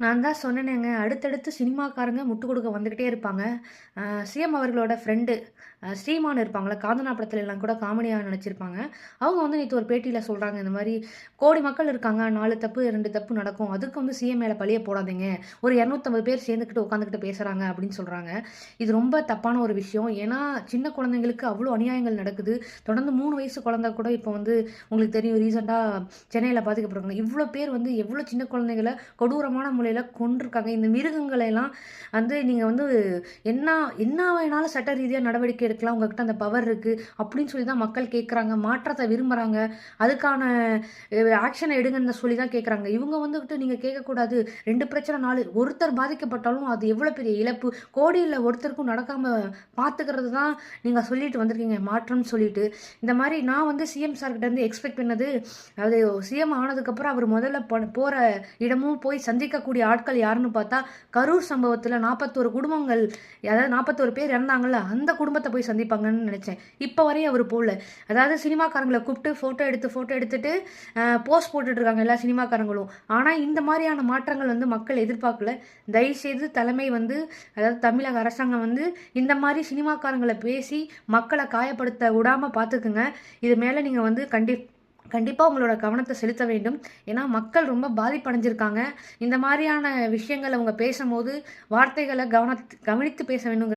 நான் தான் சொன்னேனேங்க, அடுத்தடுத்து சினிமாக்காரங்க முட்டு குடுக்க வந்துகிட்டே இருப்பாங்க. சிஎம் அவர்களோட ஃப்ரெண்டு ஸ்ரீமான் இருப்பாங்கல்ல, காஞ்சனா படத்துல எல்லாம் கூட காமெடியா நடிச்சிருப்பாங்க. அவங்க வந்து நேத்து ஒரு பேட்டியில சொல்றாங்க, இந்த மாரி கோடி மக்கள் இருக்காங்க. 4 தப்பு, 2 தப்பு நடக்கும். அதுக்கு வந்து சிஎம் மேல பழிய போடாதீங்க. ஒரு 250 பேர் சேர்ந்துக்கிட்டு உட்காந்துக்கிட்டு பேசுறாங்க அப்படின்னு சொல்றாங்க. இது ரொம்ப தப்பான ஒரு விஷயம். ஏன்னா, சின்ன குழந்தைங்களுக்கு அவ்ளோ அநியாயங்கள் நடக்குது. தொடர்ந்து 3 வயசு குழந்தை கூட இப்போ வந்து உங்களுக்கு தெரியும் ரீசென்ட்டா சென்னையில பாதிக்கப்படுறாங்க. இவ்ளோ பேர் வந்து எவ்ளோ சின்ன குழந்தைகள கொடூரமான முறையில கொன்றுருக்காங்க. இந்த மிருகங்களை எல்லாம் வந்து நீங்க வந்து என்ன என்ன வேணாலும் சட்ட ரீதியா நடவடிக்கை எடுக்கலாம். உங்ககிட்ட அந்த பவர் இருக்கு. அப்படின்னு சொல்லி தான் மக்கள் கேட்குறாங்க. மாற்றத்த விரும்புறாங்க. அதுக்கான ஆக்ஷன எடுங்கன்னு சொல்லி தான் கேட்குறாங்க. இவங்க வந்துகிட்டு நீங்க கேட்கக்கூடாது. 2 பிரச்சனை 4 ஒருத்தர் பாதிக்கப்பட்டாலும் அது எவ்வளோ பெரிய இழப்பு. கோடியில ஒருத்தருக்கும் நடக்காம பார்த்துக்கிறது தான் நீங்க சொல்லிட்டு வந்திருக்கீங்க மாற்றம்னு சொல்லிட்டு. இந்த மாரி நான் வந்து சிஎம் சார் கிட்ட இருந்து எக்ஸ்பெக்ட் பண்ணது, அது சிஎம் ஆனதுக்கப்புறம் அவர் முதல்ல போற இடமும் போய் சந்திக்கக்கூடிய ஆட்கள் யாருன்னு பார்த்தா, கரூர் சம்பவத்துல 41 குடும்பங்கள், அதாவது 41 பேர் இறந்தாங்கல்ல, அந்த குடும்பத்த போய் சந்திப்பாங்கன்னு நெனச்சேன். இப்ப வரையும் அவரு போல. அதாவது சினிமாக்காரங்கள கூப்ட்டு ஃபோட்டோ எடுத்துட்டு போஸ்ட் போட்டுட்டு இருக்காங்க எல்லா சினிமாக்காரங்களும். ஆனா இந்த மாரியான மாற்றங்கள் வந்து மக்கள் எதிர்பார்க்கல. தயவுசெய்து தலைமை வந்து, அதாவது தமிழக அரசாங்கம் வந்து இந்த மாரி சினிமாக்காரங்கள பேசி மக்கள காயப்படுத்த விடாம பார்த்துக்குங்க. இது மேல நீங்க வந்து கண்டிப்பா உங்களோட கவனத்த செலுத்த வேண்டும். ஏன்னா, மக்கள் ரொம்ப பாதிப்படைஞ்சிருக்காங்க. இந்த மாரியான விஷயங்கள அவங்க பேசம்போது, வார்த்தைகள கவனித்து பேச வேண்டும்ங்க.